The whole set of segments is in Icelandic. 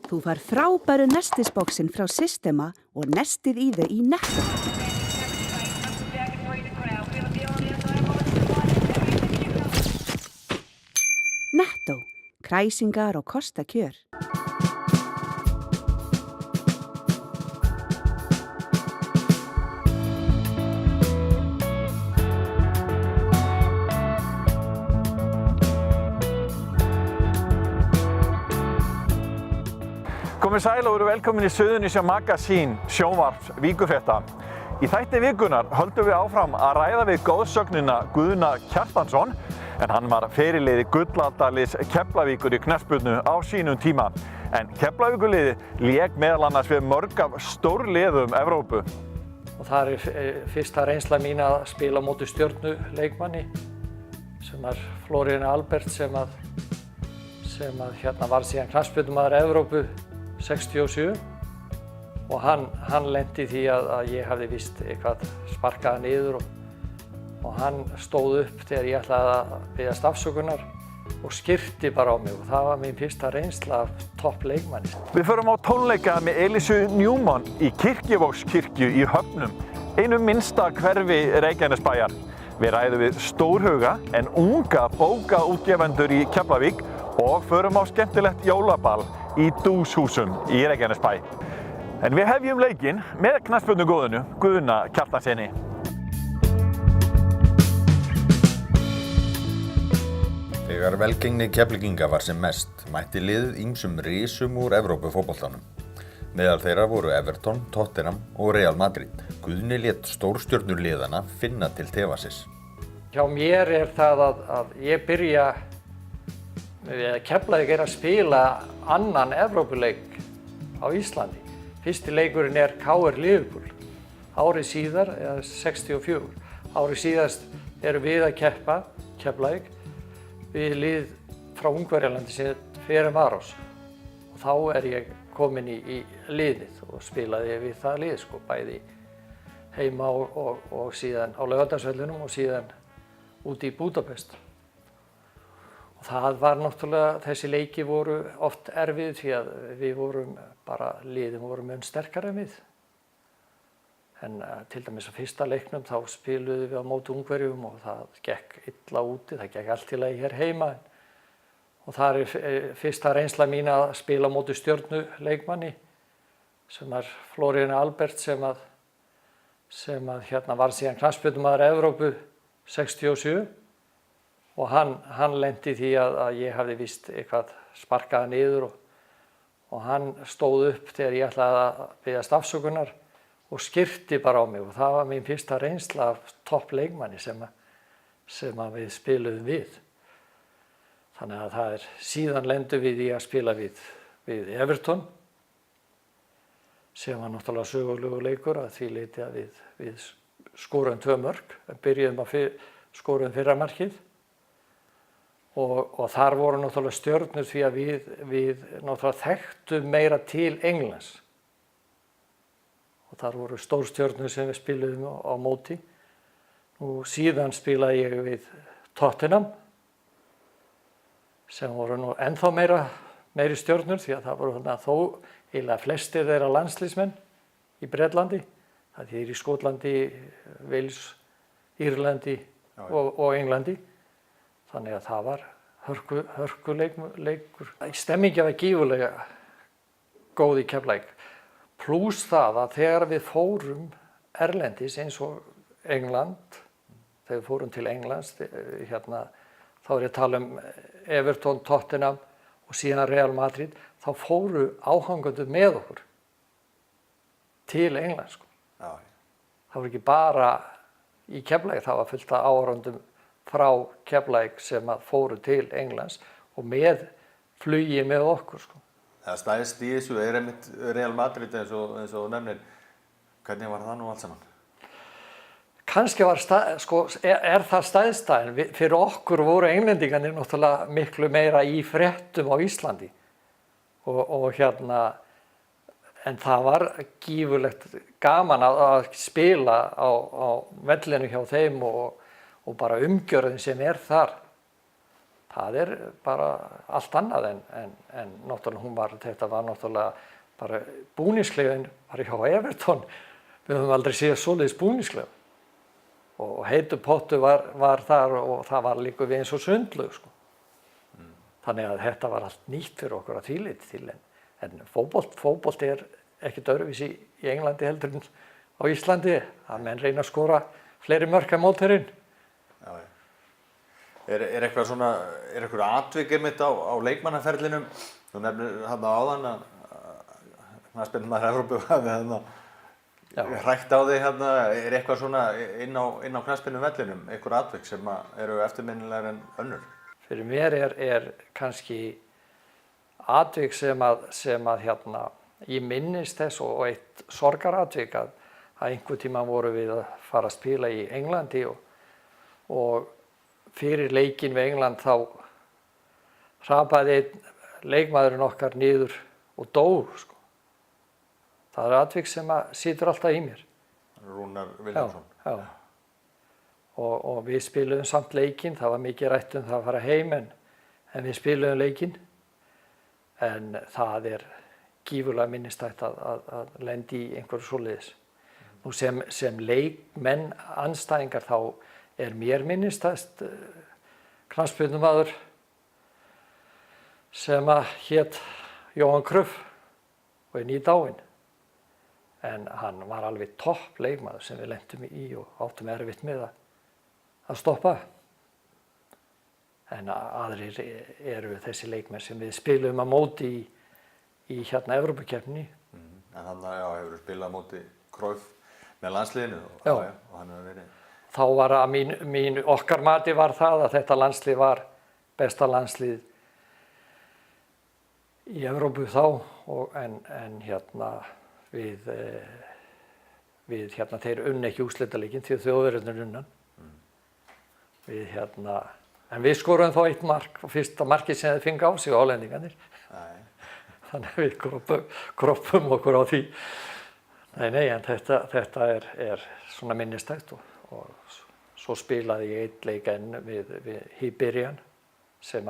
Þú fær frábæru nestisboxin frá Systema og nestið í þau í Netto. Netto, kræsingar og kostakjör. Komið sæl og veru velkomin í Suðurnesja Magasín sjónvarps Víkurfrétta. Í þætti vikunnar höldum við áfram að ræða við góðsögnina Guðna Kjartansson, en hann var fyrirliði Gulladaliðs Keflavíkur í knattspyrnu á sínum tíma. En Keflavíkurliði lék meðal annars við mörg af stórliðum Evrópu. Og það fyrsta reynsla mín að spila á móti Stjörnu leikmanni, sem Florian Albert, sem var síðan knattspyrnumaður Evrópu 67, og hann lenti í því að ég hafði víst eitthvað sparkaði niður og hann stóð upp þegar ég ætlaði að biðjast afsökunar og skyrpti bara á mig, og það var mín fyrsta reynsla af topp leikmanni. Við förum á tónleika með Elísu Newman í Kirkjuvogskirkju í Höfnum, einu minnsta hverfi Reykjanesbæjar. Við ræðum við stórhuga en unga bókaútgefendur í Keflavík og förum á skemmtilegt jólaball í Dúshúsum í Reykjanesbæ. En við hefjum leikinn með knattspyrnugóðinu Guðna Kjartansinni. Þegar velgengni Keflvíkinga var sem mest, mætti liðið ýmsum risum úr Evrópufótboltanum. Meðal þeirra voru Everton, Tottenham og Real Madrid. Guðni lét stórstjörnur liðana finna til tefasis. Hjá mér það að ég byrja Keflavík að spila annan Evrópuleik á Íslandi. Fyrsti leikurinn KR Liverpool. Árið síðar, 64, árið síðast erum við að keppa, Keflavík, við lið frá Ungverjalandi sem Ferencváros. Og þá ég kominn í liðið og spilaði við það lið, bæði heima og síðan á Laugardalsvellinum og síðan úti í Búdapest. Og það var náttúrulega, þessi leiki voru oft erfið því að við vorum liðin voru mun sterkari en við. En til dæmis á fyrsta leiknum þá spiluðum við á móti Ungverjum og það gekk illa úti, það gekk allt í lagi hér heima. Og það fyrsta reynsla mín að spila á móti Stjörnu leikmanni, sem Florian Albert, sem var síðan knattspyrnumaður Evrópu 67. Og hann lenti í því að ég hafði víst eitthvað sparkaði niður og hann stóð upp þegar ég ætlaði að biðjast afsökunar og skyrpti bara á mig, og það var mín fyrsta reynsla af topp leikmanni sem við spiluðum við. Þannig að síðan lendum við í að spila við Everton, sem var náttúrulega sögulegur leikur að því leyti að við skoruðum 2 mörk, byrjuðum að skoruðum fyrra markið. Og þar voru náttúrulega stjörnur því að við náttúrulega þekktum meira til Englands. Og þar voru stórstjörnur sem við spiluðum á móti. Og síðan spilaði ég við Tottenham, sem voru nú ennþá meiri stjörnur, því að það voru þó eiginlega flestir þeirra landsliðsmenn í Bretlandi. Það í Skotlandi, Wales, Írlandi og Englandi. Þannig að það var hörkuleikur. Stemmingin var gífurlega góð í Keflavík. Plús það að þegar við fórum erlendis eins og England, þegar við fórum til Englands, þá ég að tala Everton, Tottenham og síðan Real Madrid, þá fóru áhangendur með okkur til Englands. Það var ekki bara í Keflavík, það var fullt af áhorfendum frá Keflavík sem fóru til Englands og með flugi með okkur. Það stæðst í þessu einmitt Real Madrid eins og nefnir. Hvernig var það nú allt saman? Kannski það stæðstæðin. Fyrir okkur voru englendingarnir náttúrulega miklu meira í fréttum á Íslandi. En það var gífurlegt gaman að spila á vellinu hjá þeim og bara umgjörðin sem þar. það bara allt annað en náttúrulega þetta var náttúrulega bara búningskleifin bara hjá Everton. Við höfum aldrei séð svoleiðis búningskleif. Og heitur pottur var þar og það var líka við eins og sundlaug, sko. Þannig að þetta var allt nýtt fyrir okkur að því leyti til. En fótbolt ekkert öðruvísi í Englandi heldur en á Íslandi. Að menn reyna að skora fleiri mörk en mótherinn. Já. Er eitthvað atvik einmitt á leikmannaferlinum? Þú nefnir hann áðan að knattspyrnumaður Evrópu hafi hrækt á þig hérna. Er eitthvað svona inn á knattspyrnuvellinum, eitthvað atvik sem eru eftirminnilegar en önnur? Fyrir mér kannski atvik sem að ég minnist þess og eitt sorgaratvik að einhver tíma voru við að fara að spila í Englandi og fyrir leikinn við England þá hrapaði einn leikmaðurinn okkar niður og dó, sko. Það atvik sem situr alltaf í mér. Rúnar Vilhjálmsson. Já. Og við spiluðum samt leikinn, það var mikið rætt það að fara heim en við spiluðum leikinn. En það gífurlega minnistætt að lendi í einhverju svoleiðis. Nú sem leikmenn andstæðingar þá mér minnistætt knattspyrnumaður sem hét Jóhann Kröf og nýdáinn. En hann var alveg topp leikmaður sem við lentum í og áttum erfitt með að stoppa. En aðrir eru þessi leikmenn sem við spilum að móti í Evrópukeppninni. En hann hefur spilað á móti Cruyff með landsliðinu og hann hefur verið. Þá var að okkar mati var það að þetta landslið var besta landslið í Evrópu þá en við þeir unnu ekki úrslitaleikinn því að Þjóðverjarnir unnu hann. En við skoruðum þá eitt mark og fyrsta markið sem þeir fengu á sig hollendingarnir. Þannig að við kroppum okkur á því. Nei, en þetta svona minnistætt og svo spilaði ég eitt leik enn við Hibernian sem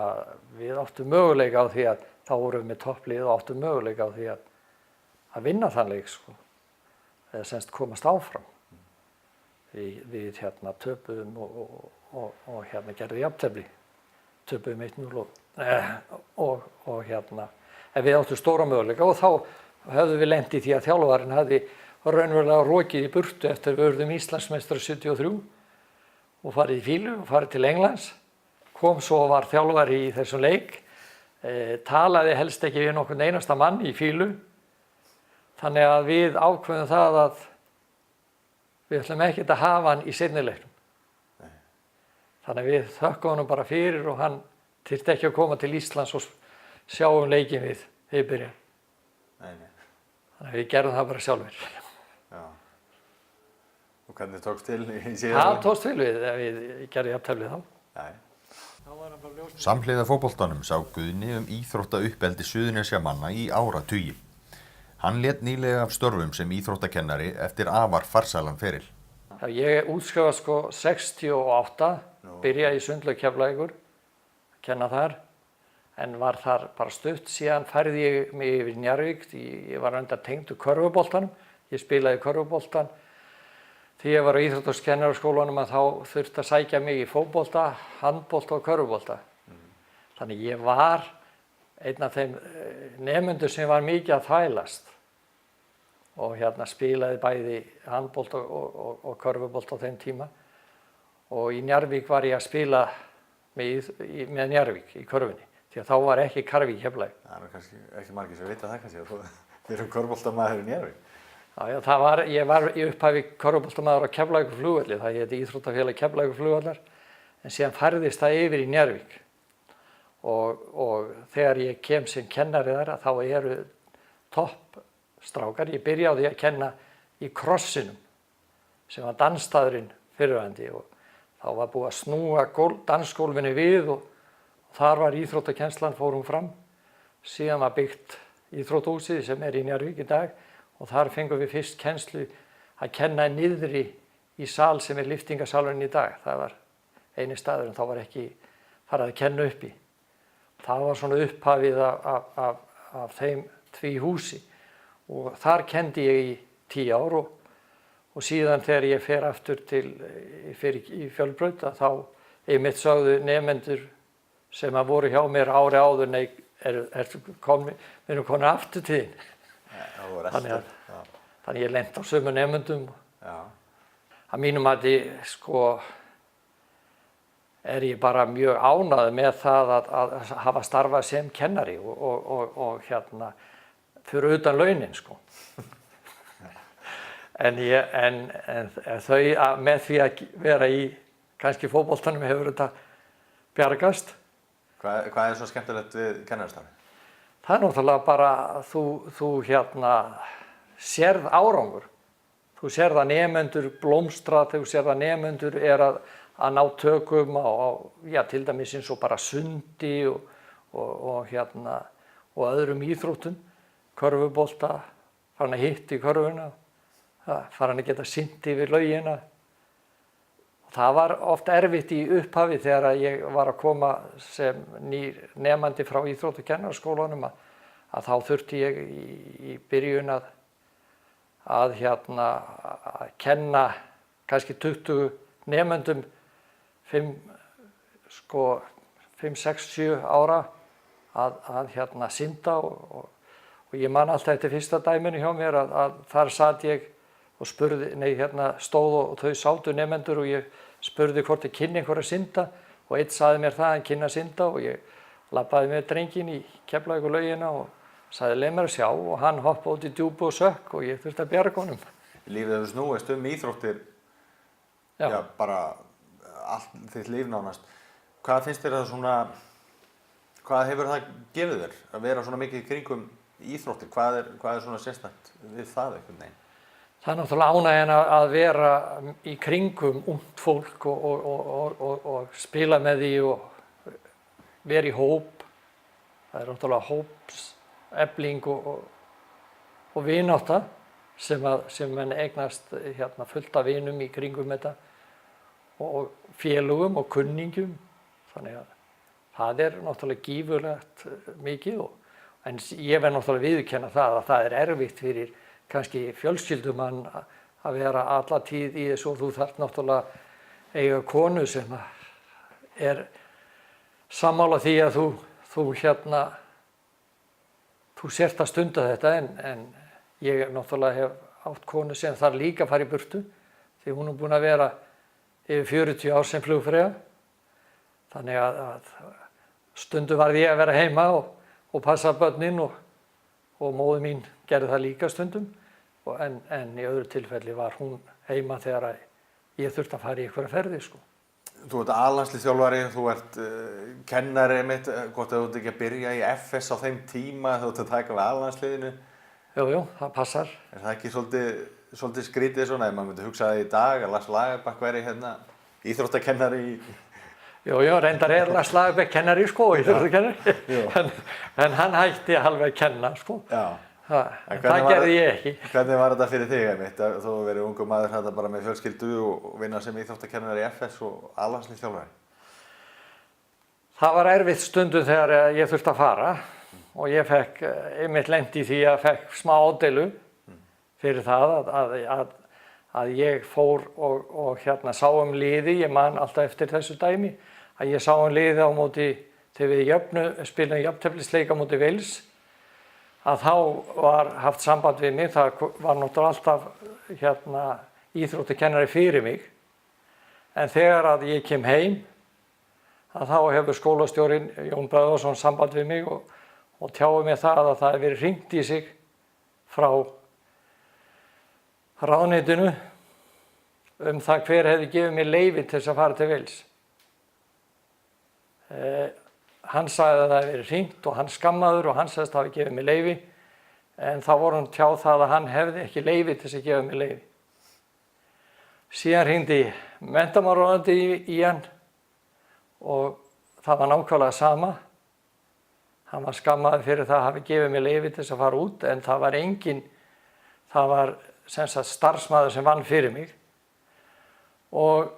við áttum möguleika á því að þá vorum við með topplið og áttum möguleika á því að vinna þann leik, sko. Eða semst komast áfram. Við töpuðum og gerði jafntefli. Töpuðum 1-0 en við áttum stóra möguleika og þá höfðum við lent í því að þjálfarinn hafði raunverulega rokið í burtu eftir við urðum Íslandsmeistari 73 og farið í fílu og farið til Englands. Kom svo og var þjálfari í þessum leik, talaði helst ekki við nokkurn einasta mann í fílu. Þannig að við ákveðum það að við ætlum ekkert að hafa hann í seinni leiknum. Þannig að við þökkum honum bara fyrir og hann þyrfti ekki að koma til Íslands og sjá leikinn við Hibernian. Þannig að við gerðum það bara sjálfur. Já. Og hvernig tókst til í síðan? Það tókst til við gerðum jafntefli þá. Samhliða fótboltanum sá Guðni íþróttauppeldi Suðurnesjamanna í áratugi. Hann lét nýlega af störfum sem íþróttakennari eftir afar farsælan feril. Ég útskrifaði 68, byrjaði í Sundlaug Keflavíkur, kenna þar, en var þar bara stutt. Síðan færði ég mig yfir í Njarðvík, ég var reyndar tengdur körfuboltanum, ég spilaði körfuboltan. Því ég var á íþróttakennaraskólanum að þá þurfti að sækja mig í fótbolta, handbolta og körfubolta. Þannig ég var einn af þeim nemendum sem var mikið að þvælast og spilaði bæði handbolta og körfubolta á þeim tíma. Og í Njarðvík var ég að spila með Njarðvík í körfunni, því að þá var ekki karfi í Keflavík. Það er kannski ekki margir sem vita það kannski að þú erum körfuboltamaður í Njarðvík. Já, ég var í upphafi körfuboltamaður á Keflavíkurflugvelli, það héti Íþróttafélag Keflavíkurflugvallar, en síðan færðist það yfir í Njarðvík. Og þegar ég kem sem kennari þar, þá eru toppstrákar. Ég byrjaði að kenna í Krossinum, sem var dansstaðurinn fyrrverandi, og þá var búið að snúa dansgólfinu við og þar var íþróttakennslan fórum fram. Síðan var byggt íþróttahúsið sem í Njarðvík í dag og þar fengum við fyrst kennslu að kenna niðri í sal sem lyftingasalurinn í dag. Það var eini staðurinn, þá var ekki farið að kenna upp í. Það var svona upphafið af þeim því húsi og þar kenndi ég í 10 ár og síðan þegar ég fer aftur í Fjölbraut þá einmitt sögðu nemendur sem að voru hjá mér ári áður nei, við erum komin aftur til þín. Þannig ég lenti á sömu nemendum. Að mínum mati sko ég bara mjög ánægður með það að hafa starfað sem kennari og hérna fyrir utan launin sko. En þau með því að vera í kannski fótboltanum hefur þetta bjargast. Hvað svo skemmtilegt við kennarastarfið? Það náttúrulega bara þú hérna sérð árangur. Þú sérð að nemendur blómstra, þú sérð að nemendur að ná tökum á til dæmis eins og bara sundi og öðrum íþróttum, körfubolta, farin að hitta í körfuna, farin að geta synt yfir laugina. Það var oft erfitt í upphafi þegar ég var að koma sem nýr nemandi frá íþrótt- og kennaraskólanum að þá þurfti ég í byrjun að kenna kannski 20 nemendum 5, 6, 7 ára að synda og ég man alltaf eftir fyrsta dæminu hjá mér að þar sat ég og spurði, stóð og þau sátu nemendur og ég spurði hvort ég kynni einhver að synda og einn sagði mér það, hann kynni að synda og ég labbaði með drenginn í Keflavíkurlaugina og sagði leið mér að sjá og hann hoppaði út í djúpu og sökk og ég þurfti að bjarga honum. Lífið hefur snúist íþróttir, bara allt þitt líf nánast. Hvað finnst þér hvað hefur það gefið þér að vera svona mikið í kringum íþróttir? Hvað er svona sérstakt við það einhvern veginn? Það náttúrulega ánægjan að vera í kringum ungt fólk og spila með því og vera í hóp. Það er náttúrulega hópsefling og vinátta sem menn eignast fullt af vinum í kringum þetta og félögum og kunningjum. Þannig að það er náttúrulega gífurlegt mikið en ég verð náttúrulega viðurkenna það að það er erfitt fyrir kannski fjölskyldumann að vera alla tíð í þessu og þú þarft náttúrulega eiga konu sem er sammála því að þú sért að stunda þetta en ég náttúrulega hef átt konu sem þarf líka að fara í burtu því hún er búin að vera yfir 40 ár sem flugfreyja. Þannig að stundum varð ég að vera heima og passa börnin og móðir mín gerði það líka stundum en í öðru tilfelli var hún heima þegar ég þurfti að fara í einhverja ferðir sko. Þú ert A-landsliðsþjálfari, þú ert kennari mitt, hvort þú ert ekki að byrja í FS á þeim tíma, þú ert að taka við A-landsliðinu? Jú, það passar. Er það ekki svolítið skrítið svona, ef maður myndi hugsa það í dag að Lars Lagerbäck væri íþróttakennari í... Jú, reyndar Lars Lagerbäck kennari sko, íþróttakennari, en hann hætti alveg að kenna sko. Já. Það gerði ég ekki. Hvernig var þetta fyrir þig einmitt? Þú verið ungur maður þetta bara með fjölskyldu og vinna sem íþróttakennari í FS og A-landsliðsþjálfari? Það var erfitt stundum þegar ég þurfti að fara og ég fekk einmitt lent í því að fekk smá ádeilu fyrir það að ég fór og sá liði, ég man alltaf eftir þessu dæmi, að ég sá liði á móti þegar við spilum jafnteflisleik á móti Wales. Að þá var haft samband við mig, það var náttúrulega alltaf íþróttakennari fyrir mig. En þegar að ég kem heim, að þá hefur skólastjórinn Jón Böðvarsson samband við mig og tjáði mér það að það hefur verið hringt í sig frá ráðuneytinu það hver hefði gefið mér leyfi til þess að fara til Wales. Hann sagði að það hefði verið hringt og hann skammaður og hann sagðist að það hefði gefið mér leyfi en þá voru hann tjáð það að hann hefði ekki leyfi til þess að gefa mér leyfi. Síðan hringdi menntamálaráðuneytið í hann og það var nákvæmlega sama. Hann var skammaður fyrir það að hafi gefið mér leyfi til þess að fara út en það var sem sagt starfsmaður sem vann fyrir mig. Og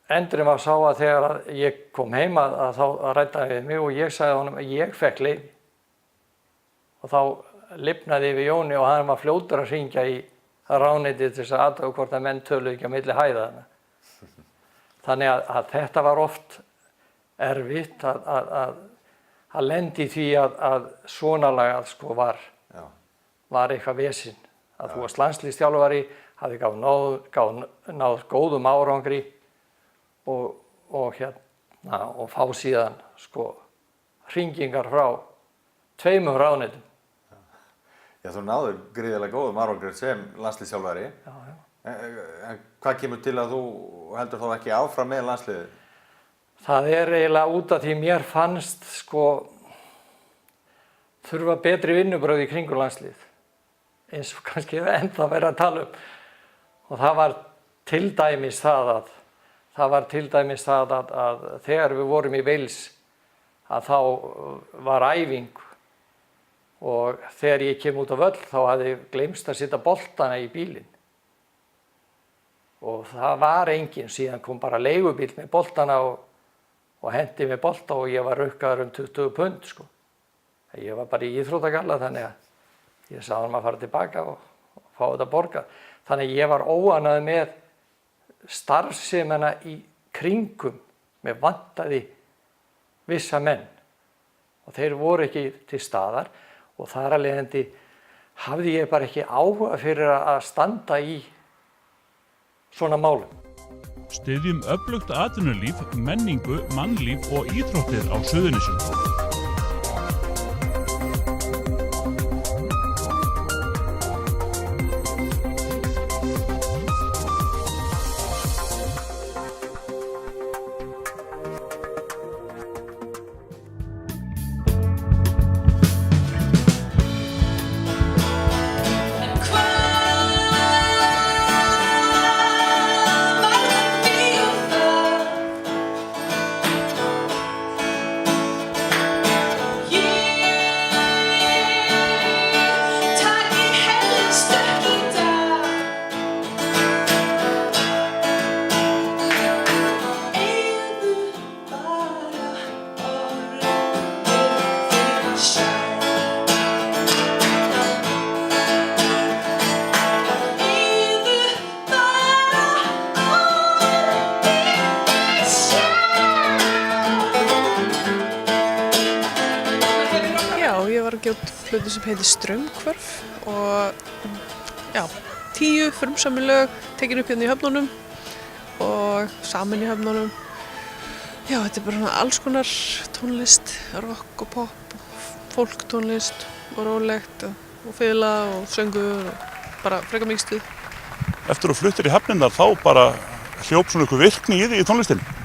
endurinn var sá að þegar að ég kom heim að þá ræddi hann við mig og ég sagði honum að ég fekk leyfi. Og þá lifnaði yfir Jóni og hann var fljótur að hringja í ráðuneytið til þess að athuga hvort að menn töluðu ekki á milli hæðanna. Þannig að þetta var oft erfitt að lendi í því að svona lagað sko var eitthvað vesinn. Að þú varst landsliðsþjálfari, hafði náð góðum árangri og fá síðan sko hringingar frá 2 ráðuneytum. Já, þú náður gríðarlega góðum árangri sem landsliðsþjálfari. Já. En hvað kemur til að þú heldur þá ekki áfram með landsliðið? Það eiginlega út af því mér fannst sko þurfa betri vinnubrögð í kringum landslið. Eins og kannski ennþá verið að tala um. Og það var til dæmis það að þegar við vorum í Wales að þá var æfing og þegar ég kem út á völl þá hafði gleymst að setja boltana í bílinn. Og það var enginn, síðan kom bara leigubíll með boltana og hendi með bolta og ég var rukkaður 20 pund sko. Ég var bara í íþróttagalla þannig að ég sagði hann að fara tilbaka og fá þetta borgað. Þannig að ég var óánægður með starfsemina í kringum með vantaði vissa menn og þeir voru ekki til staðar og þar af leiðandi hafði ég bara ekki áhuga fyrir að standa í svona málum. Styðjum öflugt atvinnulíf, menningu, mannlíf og íþróttir á Suðurnesjum. Plötu sem heitir Straumhvörf og 10 frumsami lög tekin upp hérna í höfnunum og saman í höfnunum. Já, þetta er bara alls konar tónlist, rock og pop, fólktónlist og rólegt og fiðla og söngur og bara frekar mikið stuð. Eftir að fluttir í höfnina þá bara hljóp svona ykkur virkni í því í tónlistinni?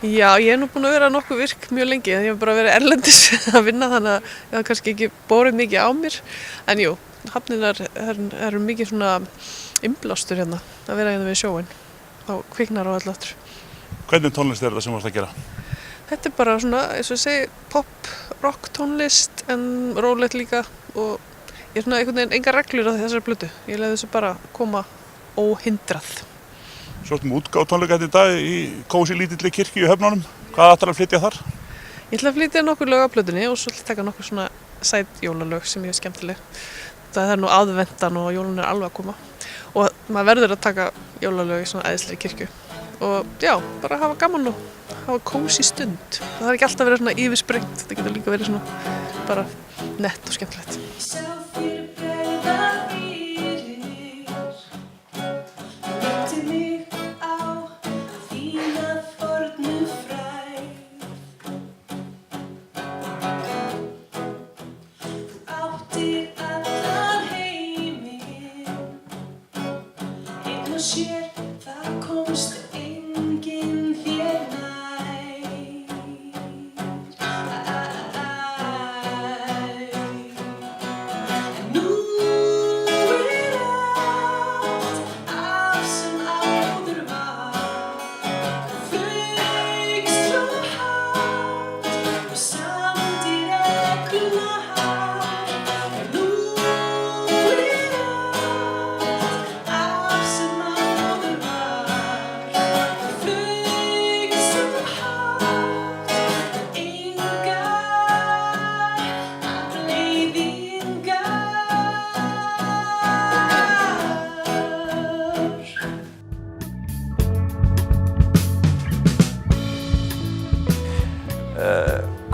Já, ég nú búin að vera nokkuð virk mjög lengi en ég hef bara verið erlendis að vinna þannig að ég hef kannski ekki borið mikið á mér. En jú, hafninar eru mikið svona innblástur hérna að vera hérna við sjóinn. Þá kviknar á alláttur. Hvernig tónlist er þetta sem þú varst að gera? Þetta er bara svona, eins og ég segi, pop, rock tónlist en rólegt líka og ég er svona einhvern veginn engar reglur á þessari plötu. Ég leiði þessu bara koma óhindrað. Svo ertum útgáfutónleika þetta í dag í kósí lítilli kirkju í höfnunum. Hvað ætlar að flytja þar? Ég ætla að flytja nokkur lög á plötunni og svo ætla að taka nokkur svona sæt jólalög sem ég er skemmtileg. Það er nú aðventan og jólun er alveg að koma. Og maður verður að taka jólalög í svona æðislegri kirkju. Og já, bara hafa gaman og hafa kósí stund. Það þarf ekki alltaf að vera svona yfirsprengt. Þetta getur líka verið svona bara nett og skemmtilegt.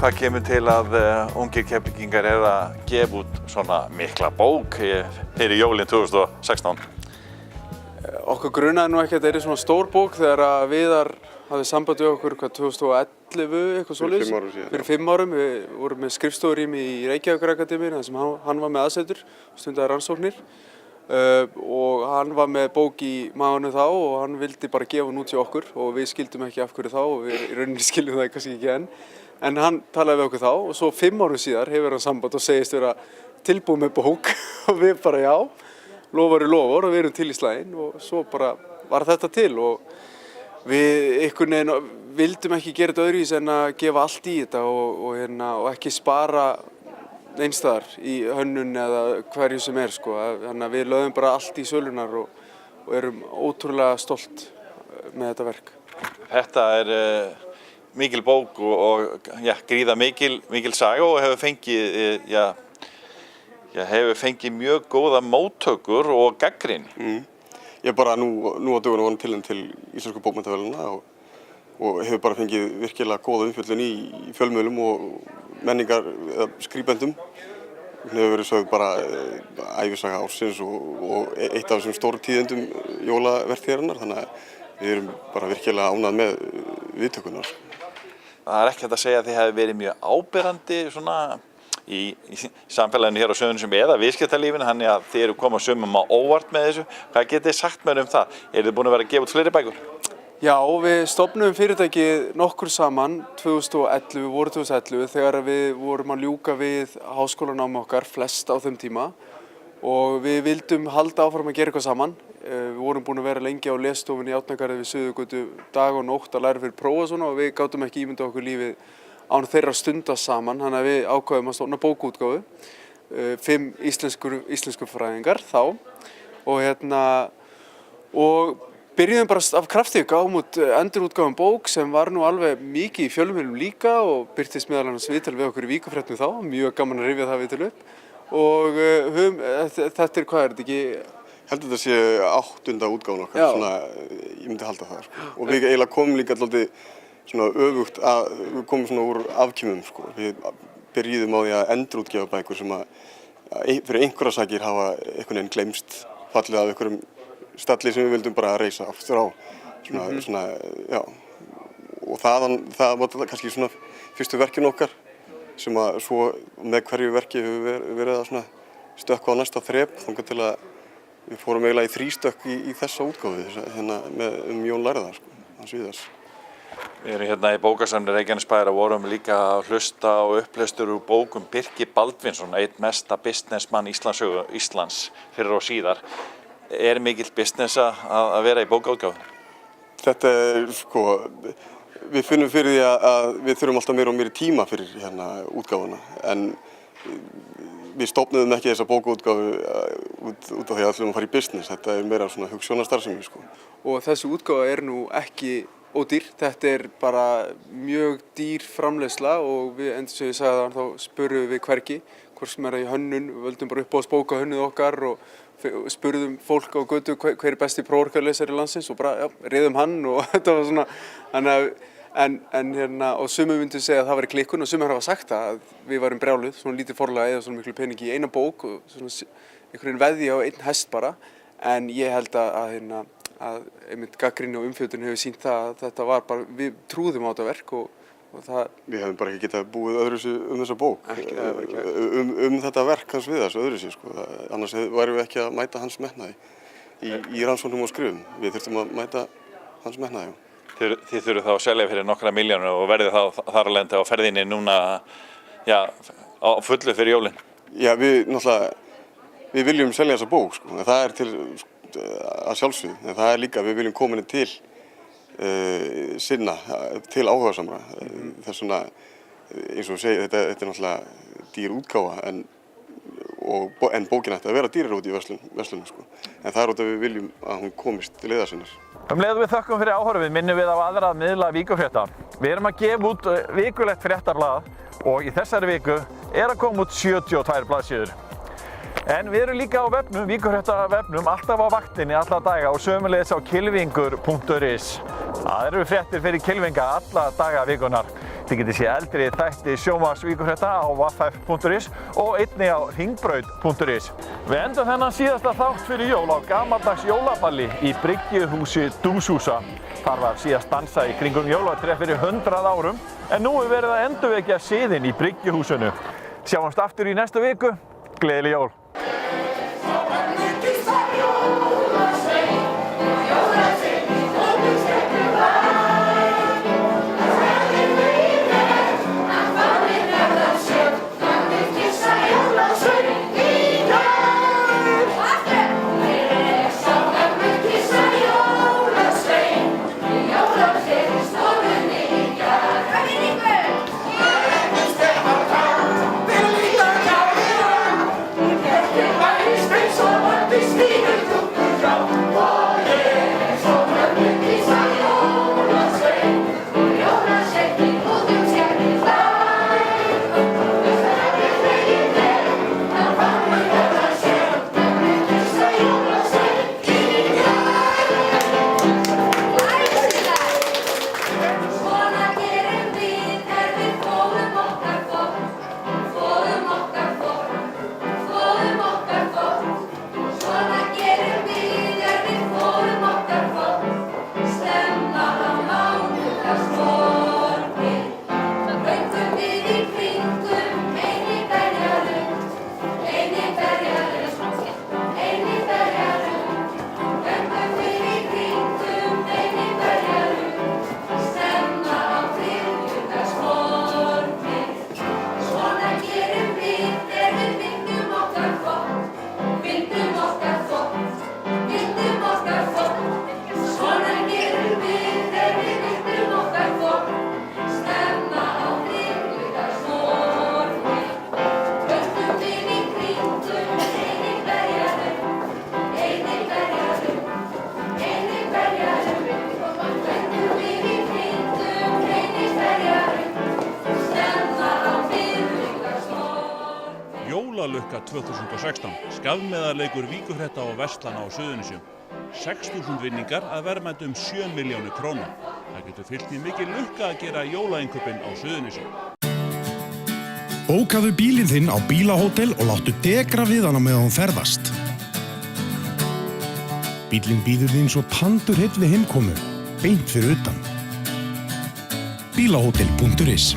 Hvað kemur til að ungir Keflvíkingar að gefa út svona mikla bók fyrir jólin 2016? Okkur grunaði nú ekki að þetta er svona stór bók þegar að Viðar hafði samband við okkur 2011, eitthvað svoleiðis. Fyrir 5 árum. Við vorum með skrifstofurými í Reykjavíkurakademíunni þar sem hann var með aðsetur, stundaði rannsóknir. Og hann var með bók í maganum þá og hann vildi bara gefa hún út til okkur og við skildum ekki af hverju þá og við í rauninni skiljum það kannski ekki enn. En hann talaði við okkur þá og svo 5 árum síðar hefur hann samband og segist vera tilbúið með bók og við bara já, lofar og við erum til í slaginn og svo bara var þetta til og við einhvern veginn vildum ekki gera þetta öðruvísi en að gefa allt í þetta og ekki spara einstæðar í hönnun eða hverju sem sko. Þannig að við lögðum bara allt í sölunar og erum ótrúlega stolt með þetta verk. Þetta mikil bók og gríða mikil saga og hefur fengið mjög góða móttökur og gagnrýni. Ég bara nú á dögunum var hann tilnefnd til Íslensku bókmenntaverðlauna og hefur bara fengið virkilega góða umfjöllun í fjölmiðlum og menningar skribendum. Hún hefur verið sögð bara ævisaga ársins og eitt af þessum stóru tíðindum jólavertíðarinnar, þannig að við erum bara virkilega ánægð með viðtökurnar. Það ekki hægt að segja að þið hefði verið mjög áberandi svona í samfélaginu hér á Suðurnesjum eða viðskiptalífinu, þannig að þið eru komið sumum á óvart með þessu. Hvað getið þið sagt mér það? Þið búin að vera að gefa út fleiri bækur? Já, við stofnuðum fyrirtækið nokkur saman 2011 þegar við vorum að ljúka við háskólanámi okkar, flest á þeim tíma og við vildum halda áfram að gera eitthvað saman. Við vorum búin að vera lengi á lesstofunni í Árnagarði við Suðurgötu dag og nótt að læra fyrir prófa svona og við gátum ekki ímynda okkur lífið án þeirra stunda saman, þannig að við ákváðum að stofna bókaútgáfu, 5 íslensku fræðingar þá og byrjuðum bara af krafti, gáum út endurútgáfum bók sem var nú alveg mikið í fjölmiðlum líka og birtist meðal annars viðtal við okkur í Víkurfréttum þá, mjög gaman að rifja það viðtal upp og þetta hvað þetta ekki? Heldur þetta sé 8. útgáfan okkar, svona, ég myndi halda það sko. Og við eiginlega komum líka alltaf svona öfugt við komum svona úr afkimum sko. Við byrjuðum á því að endurútgefa bækur sem að fyrir einhverja sakir hafa einhvern veginn gleymst, fallið af einhverjum stalli sem við vildum bara reisa aftur á. Svona, já. Og það var kannski svona fyrstu verkin okkar sem að svo með hverju verki hefur verið að svona stökkva á næsta þrep þangað til að við fórum eiginlega í 3 stökk í þessa útgáfu hérna Jón lærða sko, hans Viðars. Við erum hérna í bókasafni Reykjanesbæjar og vorum líka að hlusta og upplestur úr bókum Birki Baldvinsson, einn mesta businessmann Íslands fyrir og síðar. Mikill business að vera í bókaútgáfu? Þetta sko, við finnum fyrir því að við þurfum alltaf meira og meiri tíma fyrir hérna útgáfuna, en við stofnuðum ekki þessa bókaútgáfu út af því að ætlum að fara í business. Þetta meira svona hugsjónastarfsemi sko. Og þessi útgáfa nú ekki ódýr, þetta bara mjög dýr framleiðsla og við, eins og ég sagði það, þá spurðum við hvergi, hvort sem í hönnun, við völdum bara uppáhaldsbóka hönnuð okkar og spurðum fólk á götu hver besti prófarkalesari landsins og bara, já, riðum hann og þetta var svona, og sumir myndu segja að það væri klikkun og sumir hafa sagt að við varum brjáluð, svona lítið forlag eða svona miklu peningi í eina bók og svona einhvern veginn veðja á einn hest bara, en ég held að einmitt gagnrýni og umfjöldun hefur sýnt það að þetta var bara, við trúðum á þetta verk og það... Við hefum bara ekki getað búið öðruvísi þessa bók, þetta verk hans Viðars öðruvísi sko, annars værum við ekki að mæta hans metnaði í rannsóknum og skrifum, við þurftum að mæta hans metnaði. Þið þurfum þá að selja fyrir nokkra milljónir og verðið þá þar að lenda á ferðinni núna, já, á fullu fyrir jólin? Já, við viljum selja þessa bók sko, en það til að sjálfsögðu, en það líka við viljum koma henni til sinna, til áhugasamra. Það svona, eins og segi, þetta náttúrulega dýr útgáfa, en bókin ætti að vera dýrar út í verslunum sko. En það út að við viljum að hún komist til leiðar sinnar. Leið við þökkum fyrir áhorfið, minnum við á aðra miðla Víkurfrétta. Við erum að gefa út vikulegt fréttarblað og í þessari viku að koma út 72 blaðsíður. En við erum líka á vefnum, Víkurfrétta-vefnum, alltaf á vaktinni alla daga og sömuleiðis á kylfingur.is. Það eru fréttir fyrir kylfinga alla daga vikunar. Þið getið séð eldri þætti sjónvarps Víkurfrétta á www.ff.is og einnig á hringbraut.is. Við endum þennan síðasta þátt fyrir jól á gamaldags jólaballi í Bryggjuhúsi Dúshúsa. Þar var síðast dansað í kringum jólatré fyrir 100 árum, en nú er verið að endurvekja siðinn í Bryggjuhúsinu. Sjáumst aftur í næstu viku. Gleðileg jól! Jólalukka 2016, skafmeðarleikur Víkurfrétta og verslana á Suðurnesjum. 6.000 vinningar að verðmæti 7 milljónir króna. Það getur fylgt í mikil lukka að gera jólainkaupin á Suðurnesjum. Bókaðu bílinn þinn á bílahótel og láttu degra við hana meðan hún ferðast. Bílinn bíður þín svo tandurheill við heimkomu, beint fyrir utan. Bílahótel.is